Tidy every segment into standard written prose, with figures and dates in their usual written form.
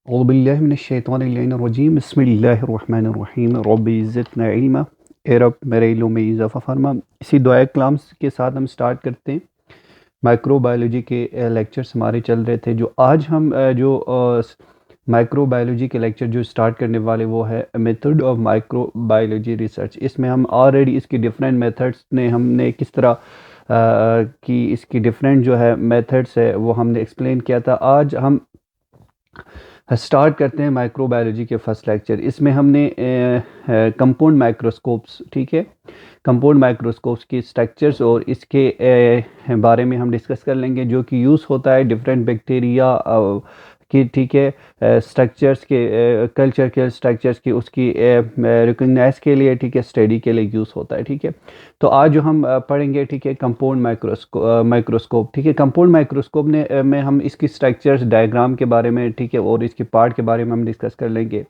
औज़ुबिल्लाहिमिनश्शैतानिर्रजीम बिस्मिल्लाहिर्रहमानिर्रहीम रब्बि ज़िदना इल्मा। ए रब मेरे इल्म में इजाफ़ा फरमा। इसी दुआ कलाम्स के साथ हम स्टार्ट करते हैं। माइक्रोबायोलॉजी के लेक्चर्स हमारे चल रहे थे। जो आज हम माइक्रोबायोलॉजी के लेक्चर जो स्टार्ट करने वाले वो है मेथड ऑफ माइक्रोबायोलॉजी रिसर्च। इसमें हम ऑलरेडी इसकी डिफरेंट मेथड्स ने हमने किस तरह की इसकी डिफरेंट जो है मेथड्स है वो हमने एक्सप्लेन किया था। आज हम स्टार्ट करते हैं माइक्रोबायोलॉजी के फर्स्ट लेक्चर। इसमें हमने कंपाउंड माइक्रोस्कोप्स, ठीक है, कंपाउंड माइक्रोस्कोप्स की स्ट्रक्चर्स और इसके बारे में हम डिस्कस कर लेंगे, जो कि यूज़ होता है डिफरेंट बैक्टीरिया की, ठीक है, स्ट्रक्चर्स के कल्चर के स्ट्रक्चर्स की उसकी रिकग्नाइज के लिए, ठीक है, स्टडी के लिए यूज़ होता है। ठीक है, तो आज जो हम पढ़ेंगे, ठीक है, कंपाउंड माइक्रोस्कोप, ठीक है। कंपाउंड माइक्रोस्कोप में हम इसकी स्ट्रक्चर्स डायग्राम के बारे में, ठीक है, और इसके पार्ट के बारे में हम डिस्कस कर लेंगे।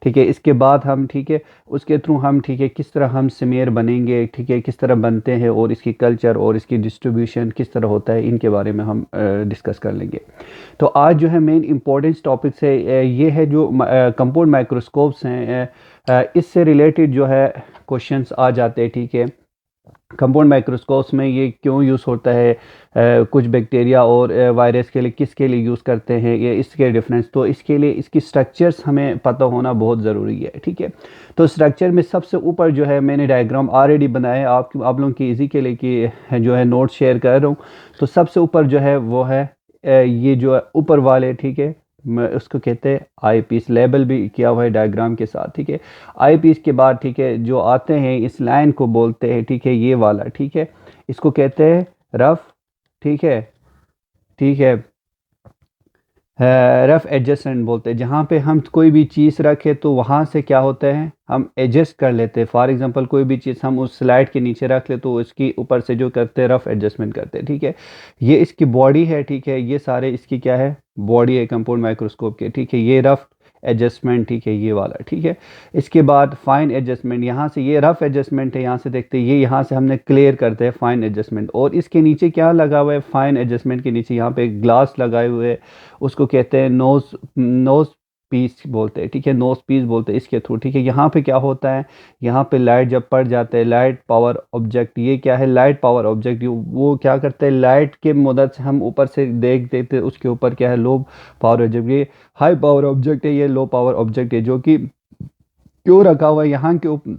ठीक है, इसके बाद हम, ठीक है, उसके थ्रू हम, ठीक है, किस तरह हम स्मेयर बनेंगे, ठीक है, किस तरह बनते हैं और इसकी कल्चर और इसकी डिस्ट्रीब्यूशन किस तरह होता है, इनके बारे में हम डिस्कस कर लेंगे। तो आज जो है मेन इंपॉर्टेंस टॉपिक्स है ये है जो कंपाउंड माइक्रोस्कोप्स हैं, इससे रिलेटेड जो है क्वेश्चंस आ जाते हैं। ठीक है, कंपाउंड माइक्रोस्कोप्स में ये क्यों यूज़ होता है, कुछ बैक्टीरिया और वायरस के लिए किसके लिए यूज़ करते हैं, ये इसके डिफरेंस, तो इसके लिए इसकी स्ट्रक्चर्स हमें पता होना बहुत ज़रूरी है। ठीक है, तो स्ट्रक्चर में सबसे ऊपर जो है मैंने डायग्राम ऑलरेडी बनाया आप लोगों की इजी के लिए कि जो है नोट शेयर कर रहा हूँ। तो सबसे ऊपर जो है वो है ये जो है ऊपर वाले, ठीक है, उसको कहते हैं आई पीस, लेबल भी किया हुआ है डायग्राम के साथ। ठीक है, आई पीस के बाद, ठीक है, जो आते हैं इस लाइन को बोलते हैं, ठीक है, ये वाला, ठीक है, इसको कहते हैं रफ, ठीक है, ठीक है, रफ एडजस्टमेंट बोलते हैं। जहाँ पे हम कोई भी चीज़ रखें तो वहाँ से क्या होता है हम एडजस्ट कर लेते हैं। फॉर एग्जांपल कोई भी चीज़ हम उस स्लाइड के नीचे रख ले तो इसकी ऊपर से जो करते हैं रफ एडजस्टमेंट करते हैं। ठीक है, ये इसकी बॉडी है, ठीक है, ये सारे इसकी क्या है, बॉडी है कंपाउंड माइक्रोस्कोप के। ठीक है, ये रफ एडजस्टमेंट, ठीक है, ये वाला। ठीक है, इसके बाद फाइन एडजस्टमेंट, यहाँ से ये रफ एडजस्टमेंट है, यहाँ से देखते हैं ये यहाँ से हमने क्लियर करते हैं फाइन एडजस्टमेंट। और इसके नीचे क्या लगा हुआ है, फाइन एडजस्टमेंट के नीचे यहाँ पे ग्लास लगाए हुए हैं, उसको कहते हैं नोज पीस बोलते हैं। ठीक है, नोज पीस बोलते हैं इसके थ्रू। ठीक है, यहाँ पे क्या होता है, यहाँ पे लाइट जब पड़ जाता है, लाइट पावर ऑब्जेक्ट, ये क्या है, लाइट पावर ऑब्जेक्ट, वो क्या करते हैं, लाइट के मदद से हम ऊपर से देख देते हैं, उसके ऊपर क्या है, लो पावर ऑब्जेक्ट, ये हाई पावर ऑब्जेक्ट है, ये लो पावर ऑब्जेक्ट है, जो कि क्यों रखा हुआ है यहाँ के ऊपर,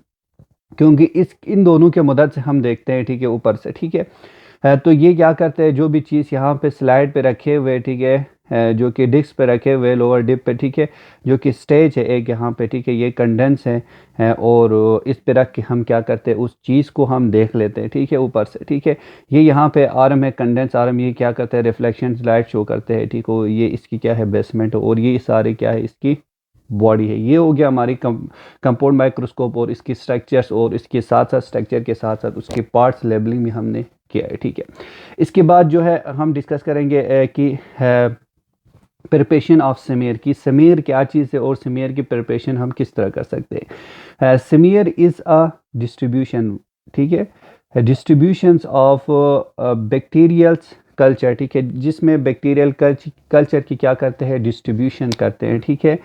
क्योंकि इस इन दोनों के मदद से हम देखते हैं। ठीक है, ऊपर से। ठीक है, तो ये क्या करते हैं, जो भी चीज़ यहाँ पे स्लाइड पे रखे हुए, ठीक है, जो कि डिस्क पे रखे हुए लोअर डिप पे, ठीक है, जो कि स्टेज है एक यहाँ पे, ठीक है, ये कंडेंस है और इस पे रख के हम क्या करते हैं, उस चीज़ को हम देख लेते हैं। ठीक है, ऊपर से। ठीक है, ये यहाँ पे आर्म है, कंडेंस आर्म, ये क्या करते हैं, रिफ्लेक्शन लाइट शो करते हैं। ठीक हो, ये इसकी क्या है, बेसमेंट, और ये सारे क्या है, इसकी बॉडी है। ये हो गया हमारी कंपाउंड माइक्रोस्कोप और इसकी स्ट्रक्चर्स, और इसके साथ साथ स्ट्रक्चर के साथ साथ उसके पार्ट्स लेबलिंग भी हमने किया है। ठीक है, इसके बाद जो है हम डिस्कस करेंगे कि प्रिपरेशन ऑफ स्मीयर की, स्मीयर क्या चीज़ है और स्मीयर की प्रिपरेशन हम किस तरह कर सकते हैं। स्मीयर इज़ अ डिस्ट्रीब्यूशन, ठीक है, डिस्ट्रीब्यूशंस ऑफ बैक्टीरियल्स कल्चर, ठीक है, जिसमें बैक्टीरियल कल्चर की क्या करते हैं, डिस्ट्रीब्यूशन करते हैं। ठीक है,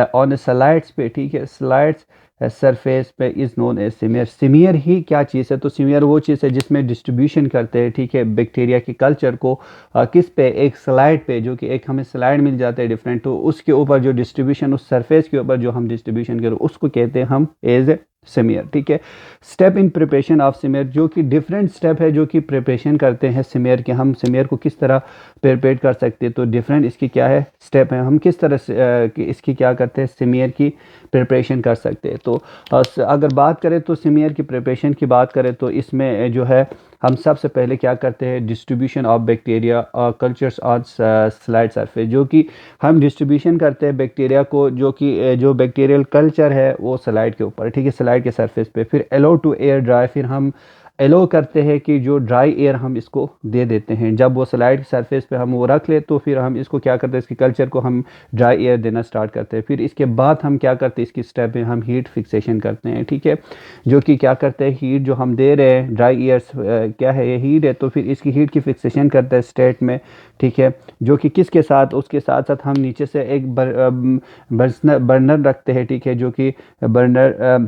ऑन स्लाइड्स पे, ठीक है, स्लाइड्स सरफेस पे इज़ नोन एज सीमियर। सीमियर ही क्या चीज़ है, तो सीमियर वो चीज़ है जिसमें डिस्ट्रीब्यूशन करते हैं, ठीक है, बैक्टीरिया के कल्चर को किस पे, एक स्लाइड पे, जो कि एक हमें स्लाइड मिल जाता है डिफरेंट, तो उसके ऊपर जो डिस्ट्रीब्यूशन, उस सरफेस के ऊपर जो हम डिस्ट्रीब्यूशन करें उसको कहते हैं हम एज ए सिमियर। ठीक है, स्टेप इन प्रिपरेशन ऑफ सिमियर, जो कि डिफरेंट स्टेप है जो कि प्रिपरेशन करते हैं सिमियर के, हम सिमियर को किस तरह प्रिपेयर कर सकते हैं, तो डिफरेंट इसकी क्या है स्टेप है, हम किस तरह से इसकी क्या करते हैं, सिमियर की प्रिपरेशन कर सकते हैं। तो अगर बात करें तो सिमियर की प्रिपरेशन की बात करें तो इसमें जो है हम सबसे पहले क्या करते हैं, distribution of bacteria cultures on slide surface, जो कि हम डिस्ट्रीब्यूशन करते हैं बैक्टीरिया को, जो कि जो बैक्टीरियल कल्चर है वो स्लाइड के ऊपर, ठीक है, स्लाइड के सरफेस पे, फिर अलाउ टू एयर ड्राई, फिर हम एलो करते हैं कि जो ड्राई एयर हम इसको दे देते हैं। जब वो स्लाइड सरफेस पे हम वो रख ले तो फिर हम इसको क्या करते हैं, इसकी कल्चर को हम ड्राई एयर देना स्टार्ट करते हैं। फिर इसके बाद हम क्या करते हैं, इसकी स्टेप में हम हीट फिक्सेशन करते हैं, ठीक है। जो कि क्या करते हैं, हीट जो हम दे रहे हैं ड्राई एयर्स क्या है, ये हीट है, तो फिर इसकी हीट की फिक्सेशन करते हैं स्टेट में, ठीक है। जो कि किसके साथ, उसके साथ साथ हम नीचे से एक बर्नर रखते हैं, ठीक है, जो कि बर्नर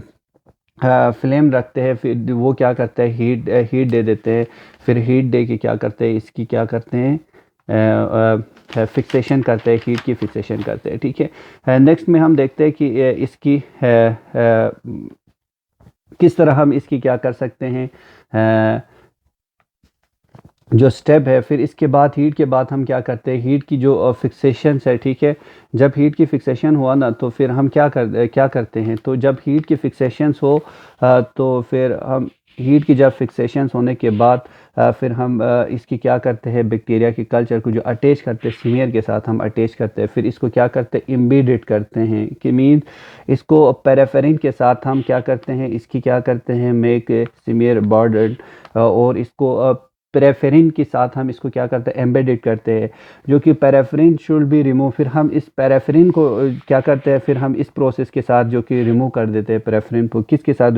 फ्लेम रखते हैं। फिर वो क्या करते हैं, हीट दे देते हैं। फिर हीट दे के क्या करते हैं, इसकी क्या करते हैं, फिक्सेशन करते हैं, हीट की फिक्सेशन करते हैं, ठीक है। नेक्स्ट में हम देखते हैं कि इसकी किस तरह हम इसकी क्या कर सकते हैं, जो स्टेप है। फिर इसके बाद हीट के बाद हम क्या करते हैं, हीट की जो फिक्सेशन है, ठीक है। जब हीट की फिक्सेशन हुआ ना तो फिर हम क्या करते हैं, तो जब हीट की फिक्सेशन हो तो फिर हम हीट की जब फिक्सेशन होने के बाद फिर हम इसकी क्या करते हैं, बैक्टीरिया की कल्चर को जो अटैच करते हैं स्मीयर के साथ हम अटैच करते हैं। फिर इसको क्या करते हैं, इम्बेडेड करते हैं, कि मीन इसको पैराफिन के साथ हम क्या करते हैं, इसकी क्या करते हैं, मेक स्मीयर बॉर्डर, और इसको पैराफिन के साथ हम इसको क्या करते हैं, एम्बेडेड करते हैं, जो कि पैराफिन शुड बी रिमूव। फिर हम इस पैराफिन को क्या करते हैं, फिर हम इस प्रोसेस के साथ जो कि रिमूव कर देते हैं पैराफिन को। किसके साथ,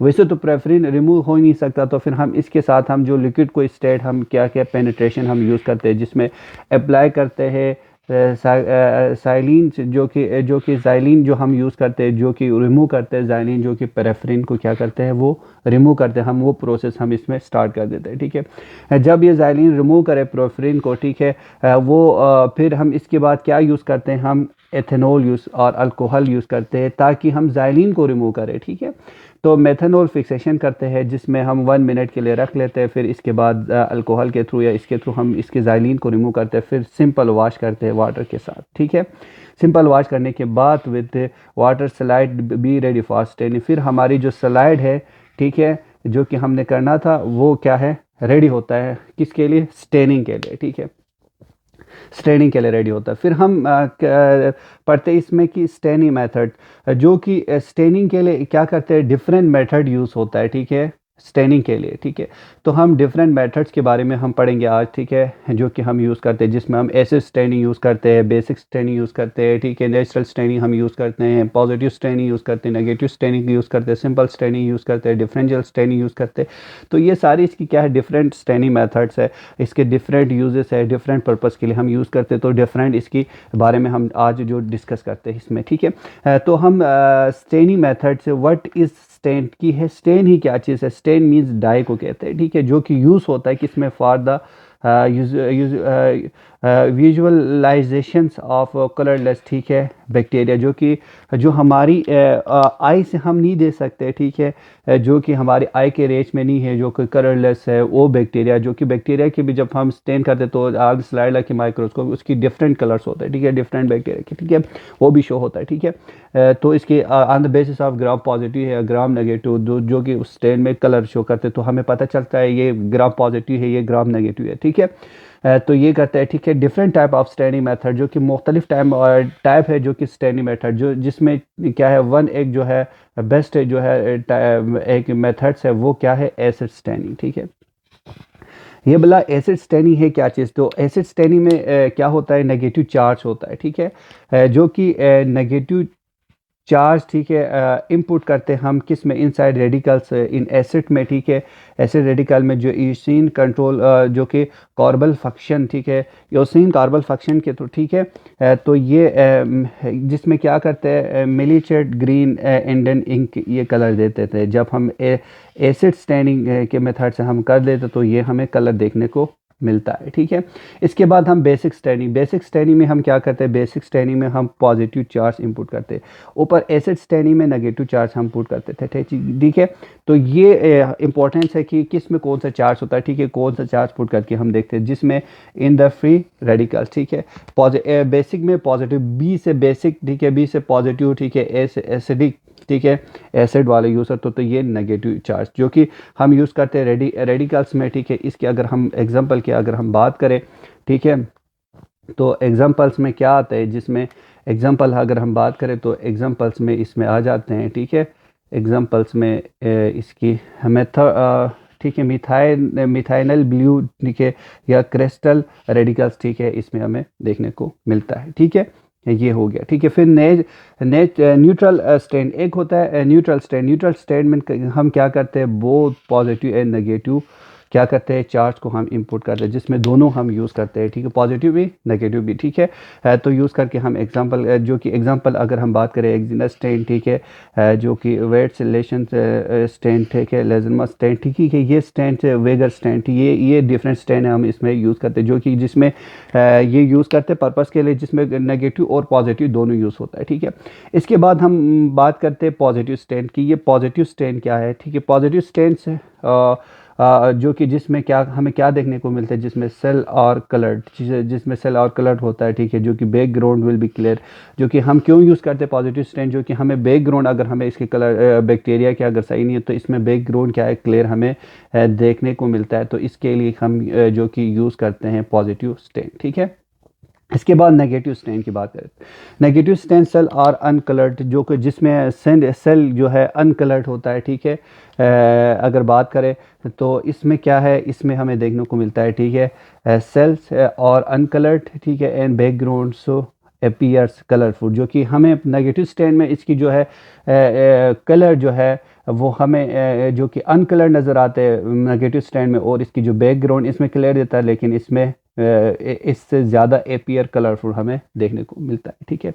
वैसे तो पैराफिन रिमूव हो ही नहीं सकता, तो फिर हम इसके साथ हम जो लिक्विड को स्टेट हम क्या क्या पेनिट्रेशन हम यूज़ करते हैं, जिसमें अप्लाई करते हैं साइलिन, जो कि ज़ाइलिन जो हम यूज़ करते हैं, जो कि रिमूव करते हैं ज़ाइलिन, जो कि पैराफिन को क्या करते हैं, वो रिमूव करते हैं। हम वो प्रोसेस हम इसमें स्टार्ट कर देते हैं, ठीक है। जब ये ज़ाइलिन रिमूव करे पैराफिन को, ठीक है, फिर हम इसके बाद क्या यूज़ करते हैं, हम एथेनॉल यूज़ और अल्कोहल यूज़ करते हैं ताकि हम ज़ाइलिन को रिमूव करें, ठीक है। तो मेथनॉल फिक्सेशन करते हैं, जिसमें हम 1 मिनट के लिए रख लेते हैं। फिर इसके बाद अल्कोहल के थ्रू या इसके थ्रू हम इसके ज़ाइलिन को रिमूव करते हैं। फिर सिंपल वॉश करते हैं वाटर के साथ, ठीक है। सिंपल वॉश करने के बाद with water slide be ready for staining. फिर हमारी जो स्लाइड है, ठीक है, जो कि हमने करना था वो क्या है, रेडी होता है, किसके लिए, स्टेनिंग के लिए, ठीक है, स्टेनिंग के लिए रेडी होता है। फिर हम पढ़ते हैं इसमें कि स्टेनिंग मेथड, जो कि स्टेनिंग के लिए क्या करते हैं, डिफरेंट मेथड यूज़ होता है, ठीक है, स्टेनिंग के लिए, ठीक है। तो हम डिफरेंट मेथड्स के बारे में हम पढ़ेंगे आज, ठीक है, जो कि हम यूज़ करते हैं, जिसमें हम एसिड स्टेनिंग यूज़ करते हैं, बेसिक स्टेनिंग यूज़ करते हैं, ठीक है, नेचुरल स्टेनिंग हम यूज़ करते हैं, पॉजिटिव स्टेनिंग यूज़ करते हैं, नेगेटिव स्टेनिंग यूज़ करते हैं, सिंपल स्टेनिंग यूज़ करते हैं, डिफरेंशियल स्टेनिंग यूज़ करते हैं। तो ये सारी इसकी क्या है, डिफरेंट स्टेनिंग मेथड्स है, इसके डिफरेंट यूजेस है, डिफरेंट पर्पज़ के लिए हम यूज़ करते हैं। तो डिफरेंट इसकी बारे में हम आज जो डिस्कस करते हैं इसमें, ठीक है। तो हम स्टेनिंग मेथड से व्हाट इज़ स्टेन की है, स्टेन ही क्या चीज़ है, स्टेन मीन्स डाई को कहते हैं, ठीक है, जो कि यूज़ होता है किसमें, for the visualisations of colourless, ठीक है, बैक्टीरिया, जो हमारी आई से हम नहीं दे सकते, ठीक है, जो कि हमारी आई के रेंज में नहीं है, जो कि कलरलेस है, वो बैक्टीरिया, जो कि बैक्टीरिया की भी जब हम स्टेन करते हैं तो आग स्लाइड की माइक्रोस्कोप उसकी डिफरेंट कलर्स होते हैं, ठीक है, डिफरेंट बैक्टीरिया की, ठीक है, वो भी शो होता है, ठीक है। तो इसके on the basis of gram positive है, ग्राम नेगेटिव, जो कि उस स्टेन में कलर शो करते हैं, तो हमें पता चलता है ये ग्राम पॉजिटिव है, ये ग्राम नेगेटिव है, ठीक है। तो ये करता है, ठीक है। Different type of staining method, जो कि मुख्तलिफ टाइप है, जो कि स्टेनिंग मेथड, जिसमें क्या है, एक जो है बेस्ट जो है एक मेथड्स है, वो क्या है, एसिड स्टेनिंग, ठीक है। ये बोला एसिड स्टेनिंग है क्या चीज़, तो एसिड स्टेनिंग में क्या होता है, नेगेटिव चार्ज होता है, ठीक है, जो कि नेगेटिव चार्ज, ठीक है, इनपुट करते हैं हम किस में, इनसाइड रेडिकल्स इन एसिड में, ठीक है, एसिड रेडिकल में जो ईसीन कंट्रोल जो कि कार्बल फंक्शन, ठीक है, ईसीन कार्बल फंक्शन के तो, ठीक है। तो ये जिसमें क्या करते हैं, मिलीचेट ग्रीन इंडियन इंक ये कलर देते थे। जब हम एसिड स्टेनिंग के मेथड से हम कर देते तो ये हमें कलर देखने को मिलता है, ठीक है। इसके बाद हम बेसिक स्टेनिंग में हम क्या करते हैं, बेसिक स्टेनिंग में हम पॉजिटिव चार्ज इनपुट करते हैं, ऊपर एसिड स्टेनिंग में नेगेटिव चार्ज हम पुट करते थे, ठीक है। तो ये इंपॉर्टेंस है कि किस में कौन सा चार्ज होता है, ठीक है, कौन सा चार्ज पुट करके हम देखते हैं, जिसमें इन द फ्री रेडिकल्स, ठीक है, बेसिक में पॉजिटिव, बी से बेसिक, ठीक है, बी से पॉजिटिव, ठीक है, एसिडिक, ठीक है, एसिड वाले यूज़ होते तो ये नेगेटिव चार्ज जो कि हम यूज़ करते हैं रेडिकल्स में, ठीक है। इसके अगर हम एग्जांपल की अगर हम बात करें, ठीक है, तो एग्जांपल्स में क्या आता है, जिसमें एग्जांपल अगर हम बात करें तो एग्जांपल्स में इसमें आ जाते हैं, ठीक है। एग्जांपल्स में इसकी मेथड ठीक है, मिथाइनल ब्लू, ठीक है, या क्रिस्टल रेडिकल्स, ठीक है, इसमें हमें देखने को मिलता है। ठीक है, ये हो गया। ठीक है, फिर न्यूट्रल स्टैंड एक होता है, न्यूट्रल स्टैंड। न्यूट्रल स्टैंड में हम क्या करते हैं, बोथ पॉजिटिव एंड नेगेटिव क्या करते हैं, चार्ज को हम इंपुट करते हैं, जिसमें दोनों हम यूज़ करते हैं। ठीक है, पॉजिटिव भी नेगेटिव भी। ठीक है, तो यूज़ करके हम एग्जांपल, जो कि एग्जांपल अगर हम बात करें एक्सिनस स्टैंड, ठीक है, जो कि वेट सिलेशन स्टैंड, ठीक है, लेजरमा स्टैंड, ठीक है, ये स्टैंड वेगर स्टैंड, ये डिफरेंट स्टैंड है हम इसमें यूज़ करते हैं, जो कि जिसमें ये यूज़ करते हैं पर्पज़ के लिए, जिसमें नेगेटिव और पॉजिटिव दोनों यूज़ होता है। ठीक है, इसके बाद हम बात करते हैं पॉजिटिव स्टैंड की। ये पॉजिटिव स्टैंड क्या है, ठीक है, पॉजिटिव स्टैंड से जो कि जिसमें क्या हमें क्या देखने को मिलता है, जिसमें सेल और कलर्ड, जिसमें सेल और कलर्ड होता है। ठीक है, जो कि बैकग्राउंड विल बी क्लियर, जो कि हम क्यों यूज़ करते हैं पॉजिटिव स्टैंड, जो कि हमें बैकग्राउंड, अगर हमें इसके कलर बैक्टीरिया के अगर सही नहीं है तो इसमें बैकग्राउंड क्या है, क्लियर हमें देखने को मिलता है, तो इसके लिए हम जो कि यूज़ करते हैं पॉजिटिव स्टैंड। ठीक है, इसके बाद नेगेटिव स्टैंड की बात करें। Negative stain cell are uncoloured, जो कि जिसमें सेल जो है अनकलर्ड होता है। ठीक है, अगर बात करें तो इसमें क्या है, इसमें हमें देखने को मिलता है, ठीक है, सेल्स और अनकलर्ड, ठीक है, and background so appears colourful, जो कि हमें नेगेटिव स्टैंड में इसकी जो है कलर जो है वो हमें जो कि अनकलर नज़र आते हैं नेगेटिव स्टैंड में, और इसकी जो बैकग्राउंड इसमें क्लियर देता है, लेकिन इसमें इससे ज़्यादा एपियर कलरफुल हमें देखने को मिलता है। ठीक है,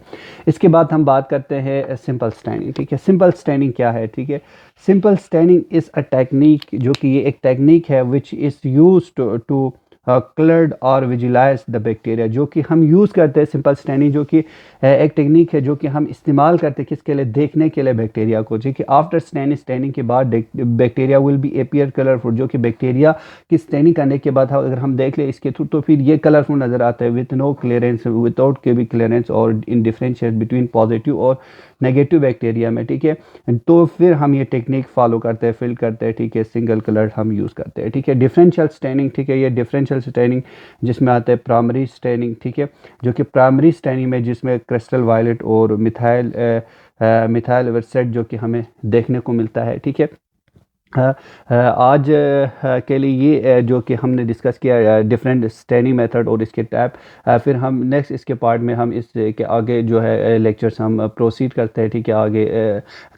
इसके बाद हम बात करते हैं सिंपल स्टैंडिंग। ठीक है, सिंपल स्टैंडिंग क्या है, ठीक है, simple staining is a technique, जो कि ये एक टेक्निक है which is use to coloured और विजुलाइज द बैक्टीरिया, जो कि हम यूज़ करते हैं सिंपल स्टैंडिंग, जो कि एक टेक्निक है जो कि हम इस्तेमाल करते हैं किसके लिए, देखने के लिए बैक्टीरिया को। जो कि आफ्टर स्टैंडिंग के बाद bacteria will be appear colourful, जो कि बैक्टीरिया की स्टैंडिंग करने के बाद अगर हम देख ले इसके थ्रू, तो फिर ये कलरफुल नज़र आता है विथ नो क्लियरेंस, विदाउट के भी क्लियरेंस, और इन डिफरेंशिएट बिटवीन पॉजिटिव और नेगेटिव बैक्टीरिया में। ठीक है, तो फिर हम ये टेक्निक फॉलो करते हैं, फिल करते हैं। ठीक है, सिंगल कलर हम यूज़ करते हैं। ठीक है, डिफरेंशियल स्टैंडिंग, ठीक है, ये डिफरेंशियल स्टैंडिंग जिसमें आता है प्राइमरी स्टैंडिंग। ठीक है, जो कि प्राइमरी स्टैंडिंग में जिसमें क्रिस्टल वायलेट और मिथाइल वर्सेट जो कि हमें देखने को मिलता है। ठीक है, आज के लिए ये जो कि हमने डिस्कस किया डिफरेंट स्टैंडिंग मेथड और इसके टाइप, फिर हम नेक्स्ट इसके पार्ट में हम इसके आगे जो है लेक्चर्स हम प्रोसीड करते हैं। ठीक है, आगे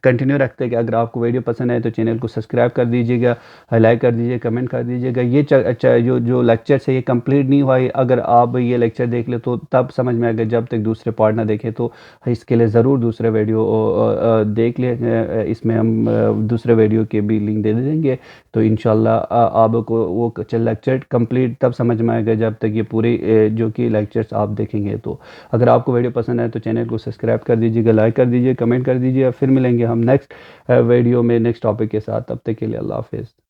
कंटिन्यू रखते हैं कि अगर आपको वीडियो पसंद है तो चैनल को सब्सक्राइब कर दीजिएगा, लाइक कर दीजिए, कमेंट कर दीजिएगा। ये जो लेक्चर्स है ये कंप्लीट नहीं हुआ है, अगर आप ये लेक्चर देख ले तो तब समझ में आएगा, जब तक दूसरे पार्ट ना देखें तो इसके लिए ज़रूर दूसरे वीडियो देख लें। इसमें हम दूसरे वीडियो के भी लिंक दे देंगे, तो इंशाल्लाह आपको वो लेक्चर कंप्लीट तब समझ में आएगा जब तक ये पूरे जो कि लेक्चर्स आप देखेंगे। तो अगर आपको वीडियो पसंद है तो चैनल को सब्सक्राइब कर दीजिएगा, लाइक कर दीजिए, कमेंट कर दीजिए। फिर मिलेंगे हम नेक्स्ट वीडियो में नेक्स्ट टॉपिक के साथ, तब तक के लिए अल्लाह हाफिज़।